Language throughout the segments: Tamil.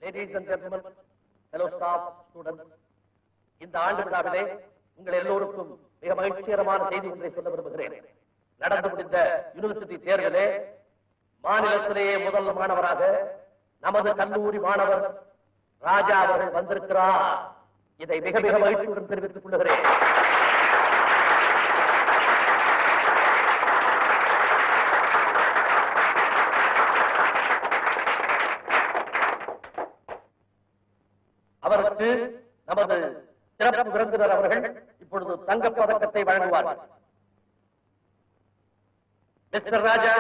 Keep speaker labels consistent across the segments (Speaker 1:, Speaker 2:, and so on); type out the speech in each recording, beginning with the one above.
Speaker 1: Ladies and gentlemen, fellow staff, students, இந்த ஆண்டு விழாவிலே உங்கள் எல்லோருக்கும் மிக மகிழ்ச்சிகரமான செய்தி ஒன்றை சொல்ல விரும்புகிறேன். நடந்து முடிந்த யூனிவர்சிட்டி தேர்விலே மாநிலத்திலேயே முதல் மாணவராக நமது கல்லூரி மாணவர் ராஜா அவர்கள் வந்திருக்கிறார். இதை மிக மிக மகிழ்ச்சியுடன் தெரிவித்துக் கொள்கிறேன். அவருக்கு நமது சிறப்பு விருந்தினர் அவர்கள் இப்பொழுது தங்கப் பதக்கத்தை வழங்குவார். Mister Raja,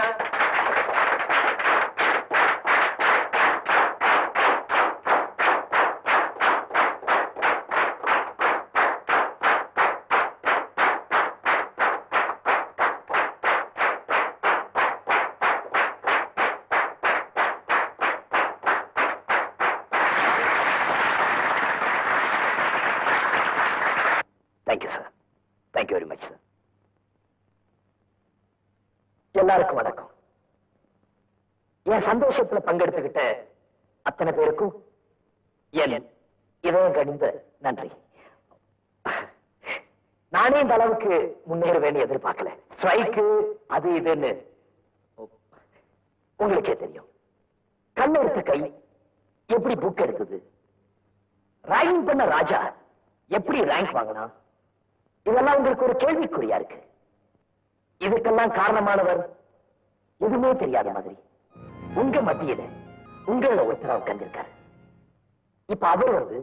Speaker 2: thank you sir. Thank you very much sir. எல்லாருக்கும் வணக்கம். என் சந்தோஷத்துல பங்கெடுத்துக்கிட்ட அத்தனை பேருக்கும் என் இதயம் கனிந்த நன்றி. நானே இந்த அளவுக்கு முன்னேற வேண்டிய எதிர்பார்க்கல. ஸ்ட்ரைக்கு அது இதுன்னு உங்களுக்கே தெரியும். கண்ணெடுத்த கை எப்படி புக் எடுத்தது, ராயிங் பண்ண ராஜா எப்படி ரேங்க் வாங்கினா, இதெல்லாம் உங்களுக்கு ஒரு கேள்விக்குறியா இருக்கு. இதுக்கெல்லாம் காரணமானவர் எதுவுமே தெரியாத மாதிரி உங்க மத்தியில உங்கள ஒருத்தரா உட்கார்ந்திருக்காரு. இப்ப அவர் வந்து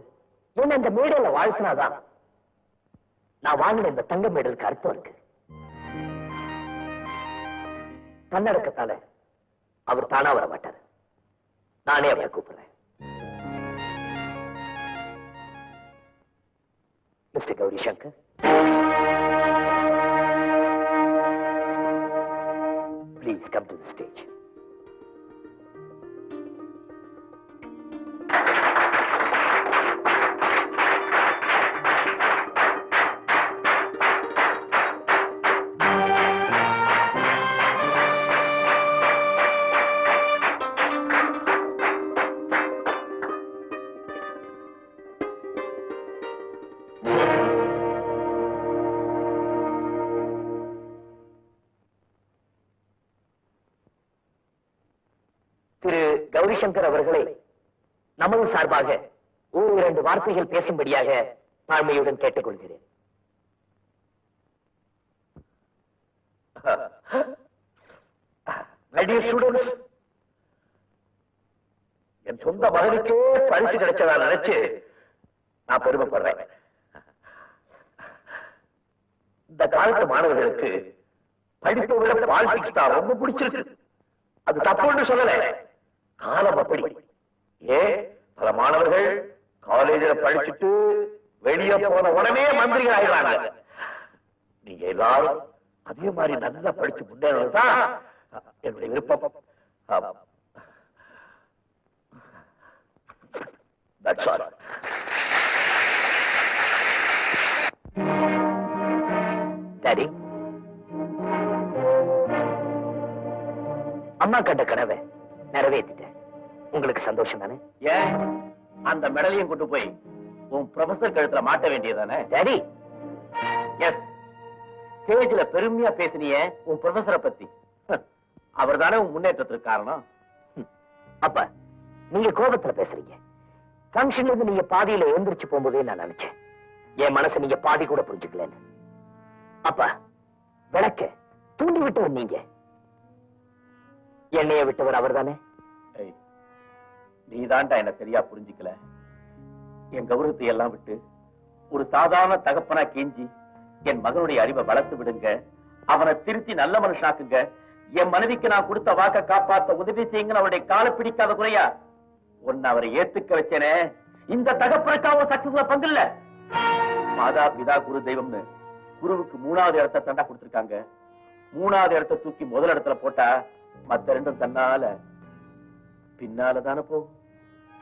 Speaker 2: என்ன இந்த மேடையில வாழ்த்தினாதான் நான் வாங்கின இந்த தங்க மேடலுக்கு அர்த்தம் இருக்கு. தன்னடக்கத்தால அவர் தானா வர மாட்டார். நானே அவரை கூப்பிடுறேன். Mister Gauri Shankar, please come to the stage. திரு கௌரி சங்கர் அவர்களை நமது சார்பாக ஒரு இரண்டு வார்த்தைகள் பேசும்படியாக தாழ்மையுடன் கேட்டுக்கொள்கிறேன்.
Speaker 1: என் சொந்த மகனுக்கே பரிசு கிடைச்சதா நினைச்சு நான் பெருமைப்படுறேன். இந்த காலத்து மாணவர்களுக்கு படிப்பை விட பாலிடிக்ஸ் தான் ரொம்ப பிடிச்சிருக்கு. அது தப்புன்னு சொல்லல, காலம் அப்படி. பல மாணவர்கள் காலேஜில் படிச்சுட்டு வெளியே போன உடனே மந்திரிகள் ஆயிடுறாங்க. நீங்க எல்லாரும் அதே மாதிரி நல்லா படிச்சு முன்னேறதான் என்னுடைய விருப்பம். That's all.
Speaker 2: டாடி, அம்மா கண்ட கனவை நிறைவேற்றிட்டேன். உங்களுக்கு சந்தோஷம் தானே?
Speaker 1: ஏன் அந்த மெடலையும் கொண்டு போய் உன் ப்ரொஃபசர் கழுத்துல மாட்ட வேண்டியதானே?
Speaker 2: டாடி,
Speaker 1: எஸ், ஸ்டேஜ்ல பெருமையா பேசினிய உன் ப்ரொஃபசரை பத்தி. அவர் தானே உன் முன்னேற்றத்துக்கு காரணம்.
Speaker 2: அப்ப நீங்க கோபத்துல பேசுறீங்க. ஃபங்க்ஷன்ல இருந்து நீங்க பாதியில எழுந்திருச்சு போகும்போதே நான் நினைச்சேன் என் மனசை நீங்க பாதி கூட புரிஞ்சுக்கலன்னு. அப்ப விளக்க தூண்டி விட்டவர் நீங்க, என்னைய விட்டவர் அவர் தானே?
Speaker 1: நீதான்டா என்ன சரியா புரிஞ்சுக்கல. என் கௌரவத்தை எல்லாம் விட்டு ஒரு சாதாரண தகப்பனா கெஞ்சி என் மகனுடைய அறிவை வளர்த்து விடுங்க, அவனை திருத்தி நல்ல மனுஷனாக்குங்க, என் மனைவிக்கு நான் கொடுத்த வாக்க காப்பாத்த உதவி செய்யுங்க அவருடைய காலை பிடிக்காத குறையா ஒன்னு அவரை ஏத்துக்க வச்சேனே. இந்த தகப்பனுக்காக சக்சஸ்ல பங்கு இல்ல. மாதா பிதா குரு தெய்வம்னு குருவுக்கு 3வது இடத்தை தண்டா கொடுத்திருக்காங்க. 3வது இடத்தை தூக்கி முதல் இடத்துல போட்டா மத்த ரெண்டும் தன்னால பின்னாலதான போகும்.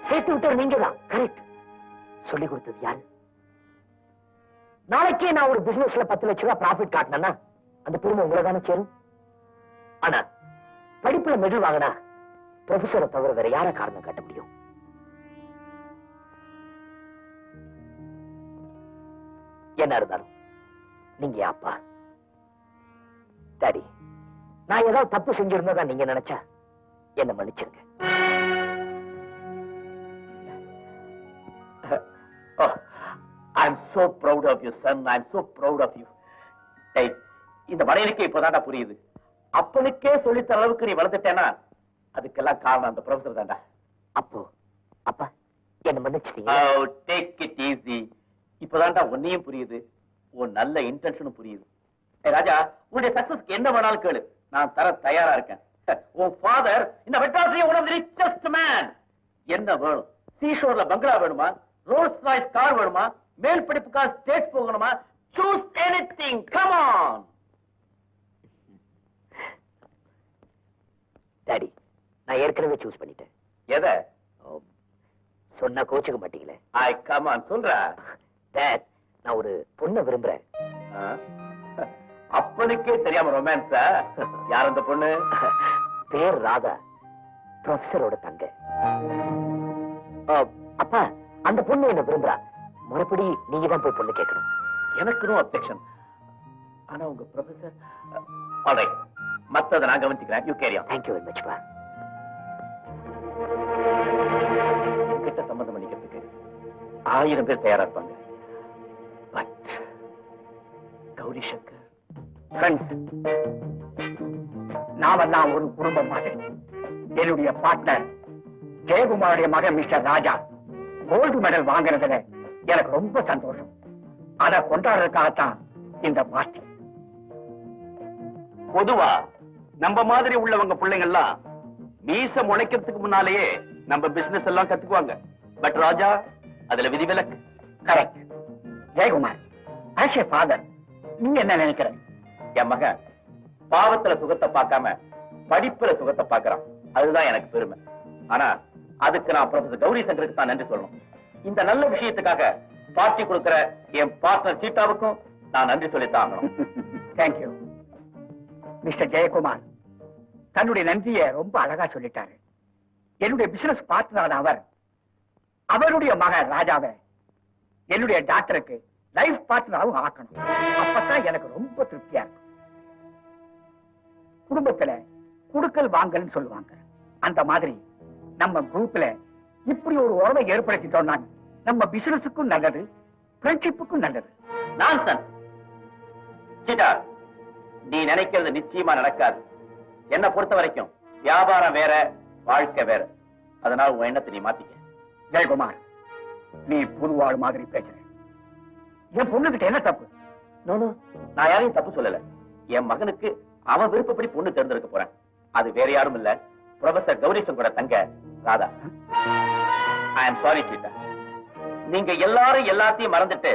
Speaker 2: சேர்த்து விட்டது நீங்க தான். கரெக்ட். சொல்லி கொடுத்தது யாரு? நாளைக்கே நான் ஒரு பிசினஸ்ல 10 லட்சம் ரூபாய் ப்ராஃபிட் காட்டினேன்னா அந்த பெருமை உங்களை தானே சேரும். ஆனா படிப்புல மெடல் வாங்கினா ப்ரொஃபஸரை தவிர வேற யார காரணம் காட்ட முடியும்? என்ன இருந்தாலும் நீங்க என் அப்பா. டாடி, நான் ஏதாவது தப்பு செஞ்சிருந்ததா நீங்க நினைச்சா என்ன மன்னிச்சிருங்க.
Speaker 1: Oh, I'm so proud of you, son. I'm so proud of you. Hey, இந்த மனைவிக்கு இப்போதான்டா புரியுது. அப்பனுக்கே சொல்லித்தர அளவுக்கு நீ வளர்ந்துட்டேனா அதுக்கெல்லாம் காரணம் அந்த ப்ரொஃபசர் தான்டா.
Speaker 2: அப்போ அப்பா என்ன மன்னிச்சிட்டீங்க.
Speaker 1: Oh, take it easy. இப்போதான்டா உன்னையும் புரியுது, உன் நல்ல இன்டென்ஷனும் புரியுது. ஏய் ராஜா, உன்னுடைய சக்சஸ்க்கு என்ன வேணாலும் கேளு, நான் தர தயாரா இருக்கேன். உன் ஃபாதர் இந்த மெட்ராஸ்லயே one of the richest man. என்ன வேணும்? சீஷோர்ல பங்களா வேணுமா? ரோல்ஸ் ராய்ஸ் கார் வேணுமா? மேல் படிப்புக்கா ஸ்டேட் போகணுமா? Choose anything. Come on.
Speaker 2: Daddy, நான் ஏற்கனவே சூஸ் பண்ணிட்டேன்.
Speaker 1: எதை
Speaker 2: சொன்னா கோச்சுக்க மாட்டீங்களே?
Speaker 1: ஐ கம் ஆன் சொல்றா.
Speaker 2: டாட், நான் ஒரு பொண்ணை விரும்புறேன்.
Speaker 1: அப்பனுக்கே தெரியாம ரொமான்ஸா? யார் அந்த பொண்ணு?
Speaker 2: பேர் ராதா, ப்ரொஃபசரோட தங்க. அப்பா, அந்த பொண்ணு என்ன விரும்புறா. மறுபடி நீங்க தான் போய் பொண்ணு கேட்கணும்.
Speaker 1: எனக்கு நோ அப்செக்ஷன். ஆனா உங்க ப்ரொஃபசர் ஆல்ரைட், மத்தத நான் கவனிச்சுக்கிறேன். You carry on.
Speaker 2: Thank you very much பா.
Speaker 1: கிட்ட சம்பந்தம் பண்ணிக்கிறதுக்கு 1000 பேர் தயாரா இருப்பாங்க. பட் கௌரி சங்கர்
Speaker 3: ஃப்ரெண்ட்ஸ், நாமெல்லாம் ஒரு குடும்பம் மாதிரி. என்னுடைய பார்ட்னர் ஜெயக்குமாருடைய மகன் மிஸ்டர் ராஜா கோல்டு மெடல் வாங்குறதுல எனக்கு ரொம்ப சந்தோஷம். அதை கொண்டாடுறதுக்காகத்தான் இந்த பார்ட்டி.
Speaker 1: பொதுவா நம்ம மாதிரி உள்ளவங்க பிள்ளைங்கள்லாம் மீச முளைக்கிறதுக்கு முன்னாலேயே நம்ம பிசினஸ் எல்லாம் கத்துக்குவாங்க. பட் ராஜா அதுல விதிவிலக்கு.
Speaker 3: Correct. Jayakumar, as a father, நீங்க என்ன நினைக்கிற?
Speaker 1: என் மகன் பாவத்துல சுகத்தை பார்க்காம படிப்புல சுகத்தை பார்க்கறான். அதுதான் எனக்கு பெருமை. ஆனா அதுக்கு நான் ப்ரொஃபசர் கௌரி சங்கருக்கு தான் நன்றி சொல்லணும். இந்த நல்ல விஷயத்துக்காக பார்ட்டி கொடுக்கிற என் பார்ட்னர் சீட்டாவுக்கும் நான் நன்றி சொல்லித்தான் ஆகணும்.
Speaker 3: தேங்க்யூ. மிஸ்டர் ஜெயக்குமார் தன்னுடைய நன்றியை ரொம்ப அழகா சொல்லிட்டாரு. என்னுடைய பிசினஸ் பார்ட்னர் அவர், அவருடைய மகன் ராஜாவை என்னுடைய டாக்டருக்கு லைஃப் பார்ட்னராகவும் ஆக்கணும். அப்பதான் எனக்கு ரொம்ப திருப்தியா இருக்கும். குடும்பத்துல குடுக்கல் வாங்கல்னு சொல்லுவாங்க. அந்த மாதிரி நம்ம குரூப்ல இப்படி ஒரு உறவை ஏற்படுத்திட்டோம்னா நம்ம பிசினஸுக்கும் நல்லது, ஃப்ரெண்ட்ஷிப்புக்கும் நல்லது.
Speaker 1: நான்சென்ஸ். சீட்டா, நீ நினைக்கிறது நிச்சயமா நடக்காது. என்ன பொறுத்த வரைக்கும் வியாபாரம் வேற, வாழ்க்கை வேற. அதனால உன் எண்ணத்தை நீ மாத்திக்க.
Speaker 3: ஜெயக்குமார், நீ புதுவாள் மாதிரி பேசுற. என் பொண்ணுகிட்ட என்ன தப்பு?
Speaker 1: நோ, நான் யாரையும் தப்பு சொல்லல. என் மகனுக்கு அவன் விருப்பப்படி பொண்ணு தேர்ந்தெடுக்க போறேன். அது வேற யாரும் இல்ல, ப்ரொஃபசர் கௌரி சங்கரோட தங்க ராதா. ஐ அம் சாரி சீட்டா, நீங்க எல்லாரும் எல்லாத்தையும் மறந்துட்டு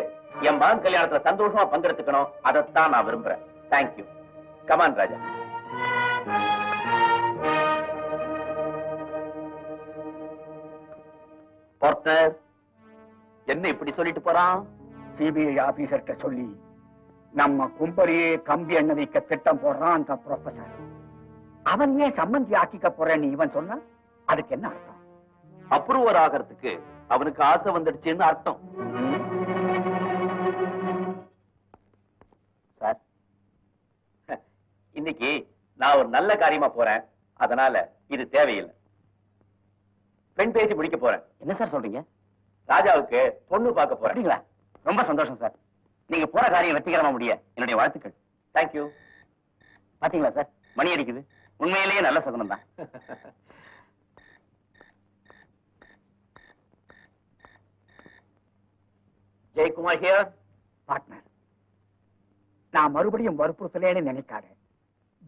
Speaker 1: என் மகன் கல்யாணத்துல சந்தோஷமா பங்கெடுத்துக்கணும். அதைத்தான் நான் விரும்புறேன். தேங்க்யூ. கமான் ராஜா. பார்ட்னர் என்ன இப்படி சொல்லிட்டு போறான்?
Speaker 3: சிபிஐ ஆபீசர்கிட்ட சொல்லி நம்ம கும்பரியே கம்பி எண்ண வைக்க திட்டம் போடுறான் அந்த ப்ரொஃபசர். அவன் ஏன் சம்மந்தி ஆக்கிக்க போறேன்னு இவன் சொன்னா அதுக்கு என்ன அர்த்தம்?
Speaker 1: அப்ரூவர் ஆகிறதுக்கு அவனுக்கு ஆசை வந்துடுச்சுன்னு அர்த்தம். சார், இன்னைக்கு நான் ஒரு நல்ல காரியமா போறேன். அதனால இது தேவையில்லை. பெண் பேசி முடிக்க போறேன்.
Speaker 2: என்ன சார் சொல்றீங்க?
Speaker 1: ராஜாவுக்கு பொண்ணு பார்க்க போறேன்.
Speaker 2: ரொம்ப சந்தோஷம் சார். நீங்க போற காரியம் வெற்றிகரமா முடிய என்னுடைய வாழ்த்துக்கள்.
Speaker 1: தேங்க்யூ.
Speaker 2: பாத்தீங்களா சார், மணி அடிக்குது. உண்மையிலேயே நல்ல சுகனம் தான்.
Speaker 1: ஜெயக்குமார் ஹியர்.
Speaker 3: பார்ட்னர், நான் மறுபடியும் வற்புறுத்தலேன்னு நினைக்காத.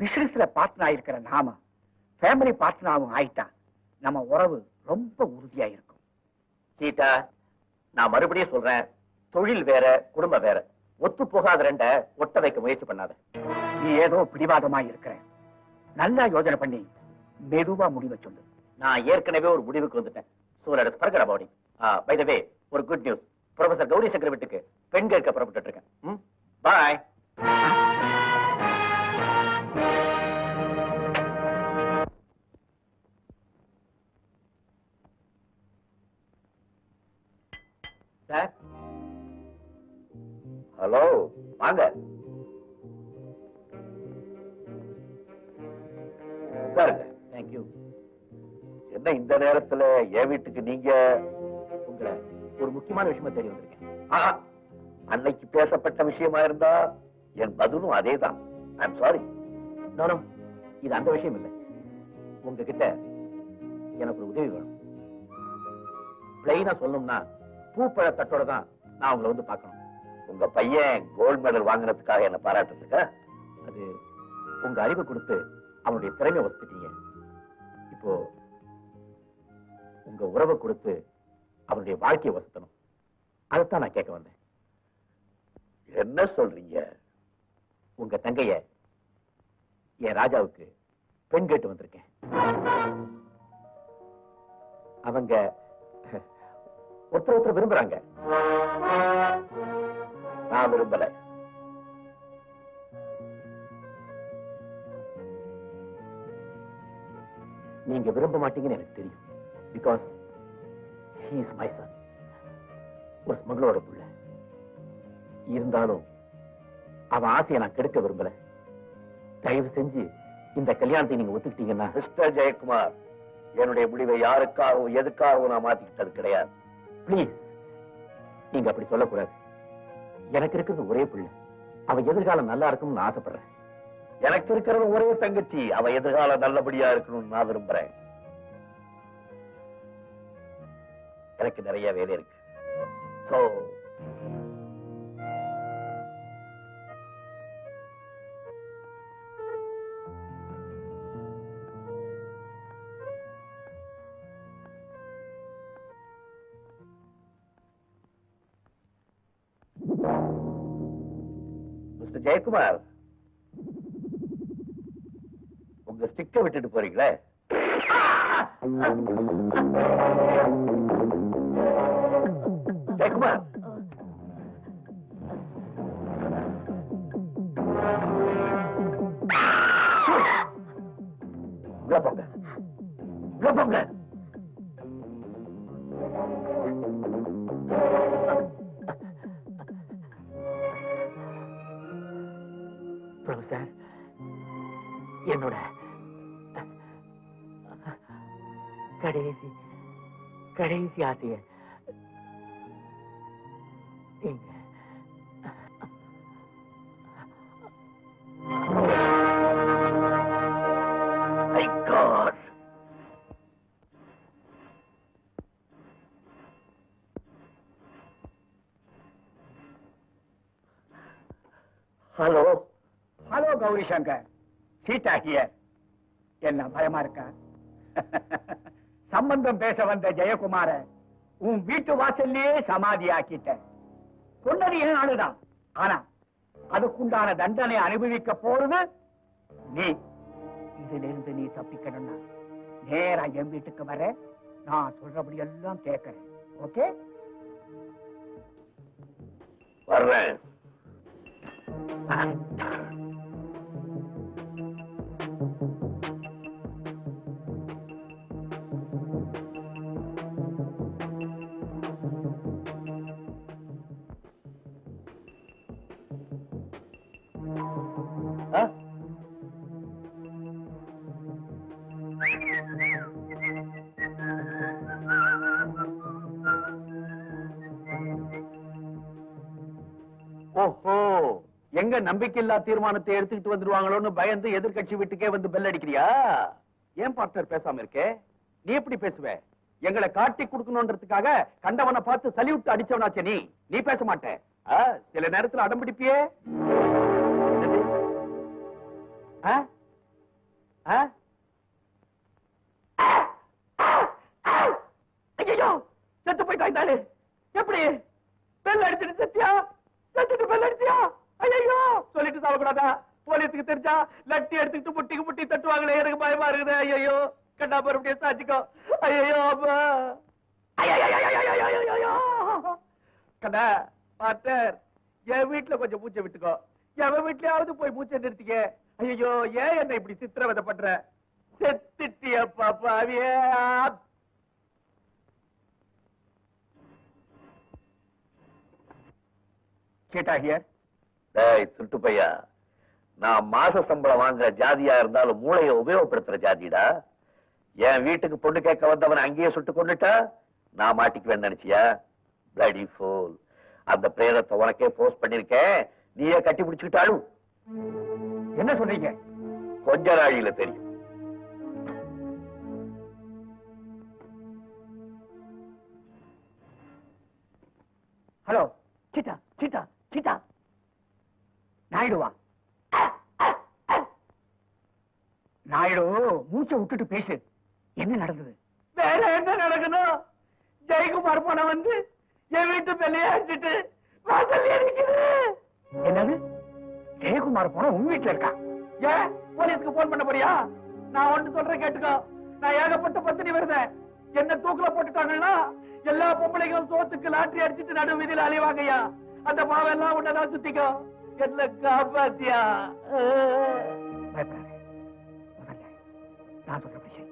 Speaker 3: பிசினஸ்ல பார்ட்னர் இருக்கிற நாம ஃபேமிலி பார்ட்னராகவும் ஆயிட்டா நம்ம உறவு ரொம்ப உறுதியா இருக்கும்.
Speaker 1: சீட்டா, நான் மறுபடியும் சொல்றேன், தொழில் வேற, குடும்பம் வேற. ஒத்து போகாத ரெண்ட ஒட்ட வைக்க முயற்சி பண்ணாத.
Speaker 3: நீ ஏதோ பிடிவாதமா இருக்கிற. நல்லா யோசனை பண்ணி மெதுவா முடிவை சொல்லு.
Speaker 1: நான் ஏற்கனவே ஒரு முடிவுக்கு வந்துட்டேன். So let us forget about it. By the way, ஒரு good news. Professor Gauri Shankar வீட்டுக்கு பெண் கேட்க புறப்பட்டு இருக்கேன். பாய். சார், ஹலோ, வாங்க. உட்காருங்க.
Speaker 2: தேங்க்யூ.
Speaker 1: என்ன இந்த நேரத்துல என் வீட்டுக்கு நீங்க?
Speaker 2: உங்களை ஒரு முக்கியமான விஷயமா தேடி வந்திருக்கேன்.
Speaker 1: ஆஹா, அன்னைக்கு பேசப்பட்ட விஷயமா இருந்தா என் பதிலும் அதேதான். I'm sorry.
Speaker 2: நானும் இது அந்த விஷயம் இல்லை. உங்ககிட்ட எனக்கு ஒரு உதவி வேணும். பிளைனா சொல்லணும்னா பூப்பழ தட்டோட தான் நான் உங்களை வந்து பார்க்கணும்.
Speaker 1: உங்க பையன் கோல்ட் மெடல் வாங்குறதுக்காக என்ன பாராட்டுறதுக்கா?
Speaker 2: அது உங்க அறிவை கொடுத்து அவனுடைய திறமையை வசதிட்டீங்க. இப்போ உங்க உறவை கொடுத்து அவனுடைய வாழ்க்கையை வசத்தணும். அதைத்தான் நான் கேட்க வந்தேன்.
Speaker 1: என்ன சொல்றீங்க?
Speaker 2: உங்க தங்கைய என் ராஜாவுக்கு பெண் கேட்டு வந்திருக்கேன். அவங்க ஒருத்தர் விரும்புறாங்க.
Speaker 1: நான் விரும்பல.
Speaker 2: நீங்க விரும்ப மாட்டீங்கன்னு எனக்கு தெரியும். Because he is my son. ஒரு ஸ்மகளோட புள்ள. இருந்தாலும் அவன் ஆசையை நான் கெடுக்க விரும்பல. தயவு செஞ்சு இந்த கல்யாணத்தை நீங்க ஒத்துக்கிட்டீங்கன்னா.
Speaker 1: மிஸ்டர் ஜெயக்குமார், என்னுடைய முடிவை யாருக்காகவும் எதுக்காகவும் நான் மாத்திக்கிட்டது கிடையாது.
Speaker 2: பிளீஸ், நீங்க அப்படி சொல்லக்கூடாது. எனக்கு இருக்கிறது ஒரே பிள்ளை. அவ எதிர்காலம் நல்லா இருக்கும்னு நான் ஆசைப்படுறேன்.
Speaker 1: எனக்கு இருக்கிறது ஒரே தங்கச்சி. அவ எதிர்காலம் நல்லபடியா இருக்கணும்னு நான் விரும்புறேன். எனக்கு நிறைய வேலை இருக்கு. சோ மிஸ்டர் ஜெயக்குமார், உங்க ஸ்டிக்கை விட்டுட்டு போறீங்களே? ஜெயக்குமார், உள்ள போங்க, உள்ள போங்க.
Speaker 2: ப்ரொஃபசர், என்னோட கடைசி ஆசைய நீங்க
Speaker 1: My God. Hello.
Speaker 3: Hello Gauri Shankar, Sita here. என்ன பயமா இருக்கா? சம்பந்தம் பேச வந்த ஜெயக்குமார உன் வீட்டு வாசல்லையே சமாதி ஆக்கிட்ட. கொன்னது என் ஆளுதான். ஆனா அதுக்குண்டான தண்டனை அனுபவிக்க போறது நீ. இதுல இருந்து நீ தப்பிக்கணும்னா நேரா என் வீட்டுக்கு வர. நான் சொல்றபடி எல்லாம் கேட்கிறேன். ஓகே?
Speaker 1: வர்றேன்.
Speaker 2: ஓஹோ, எங்க நம்பிக்கையில்லா தீர்மானத்தை எடுத்துக்கிட்டு வந்துருவாங்களோன்னு பயந்து எதிர்கட்சி வீட்டுக்கே வந்து பெல் அடிக்கிறியா? ஏன் பார்ட்னர் பேசாம இருக்கே? நீ எப்படி பேசுவ? எங்களை காட்டி கொடுக்கணும்ன்றதுக்காக கண்டவனை பார்த்து சல்யூட் அடிச்சவனாச்சே நீ. நீ பேச மாட்டே. சில நேரத்துல அடம்பிடிப்பியே. என்னது? ஐயோ, செத்து போயிட்டாங்க. எப்படி பெல் அடிச்சிட்டு செத்தியா? செத்துட்டு பெல் அடிச்சியா? ஐயோ, சொல்லிட்டு சாவக்கூடாதா? போலீஸுக்கு தெரிஞ்சா லட்டி எடுத்துக்கிட்டு முட்டிக்கு முட்டி தட்டுவாங்களே. எனக்கு பயமா இருக்குது. ஐயோ, கண்டா மறுபடியும் சாச்சிக்கோ. ஐயோ அப்பா, கண்ணா மாஸ்டர், என் வீட்டுல கொஞ்சம் மூச்சை விட்டுக்கோ. எவன் வீட்லயாவது போய் மூச்சை நிறுத்திக்க. ஐயோ, ஏன் என்ன இப்படி சித்திரவதை பண்ற? செத்துட்டியப்பா பாவியே.
Speaker 3: சீட்டா ஹியர்.
Speaker 1: டேய் சுட்டு பையா, நான் மாச சம்பளம் வாங்குற ஜாதியா இருந்தாலும் மூளையை உபயோகப்படுத்துற ஜாதிடா. என் வீட்டுக்கு பொண்ணு கேட்க வந்தவன் அங்கேயே சுட்டு கொண்டுட்டா நான் மாட்டிக்குவேன் நினைச்சியா? Bloody fool. அந்த பிரேதத்தை உனக்கே போஸ்ட் பண்ணிருக்கேன், நீயே கட்டி பிடிச்சுக்கிட்டாலும்.
Speaker 3: என்ன சொல்றீங்க?
Speaker 1: கொஞ்ச நாழியில தெரியும்.
Speaker 3: ஹலோ,
Speaker 2: சீட்டா சீட்டா சீட்டா.
Speaker 3: நாயுடுவா? நாயுடு, மூச்சை விட்டுட்டு பேசு. என்ன நடந்தது?
Speaker 2: வேற என்ன நடக்கணும்? ஜெயக்குமார் பணம் வந்து என் வீட்டு பிள்ளைய அடிச்சிட்டு வாசல் இருக்குது.
Speaker 3: என்னது? ஜெயக்குமார் போன உங்க வீட்டுல இருக்கா?
Speaker 2: ஏன் போலீஸ்க்கு போன் பண்ண போறியா? நான் ஒண்ணு சொல்றேன் கேட்டுக்கோ. நான் ஏகப்பட்ட பத்தினி வருதேன். என்ன தூக்குல போட்டுட்டாங்கன்னா எல்லா பொம்பளைக்கும் சோத்துக்கு லாட்டரி அடிச்சிட்டு நடு வீதியில அலைவாங்கய்யா. அந்த பாவம் எல்லாம் உன்னதான் சுத்திக்கோ. என்ன காப்பாத்தியா?
Speaker 3: பயப்படாத. முதல்ல நான் சொல்றபடி செய்.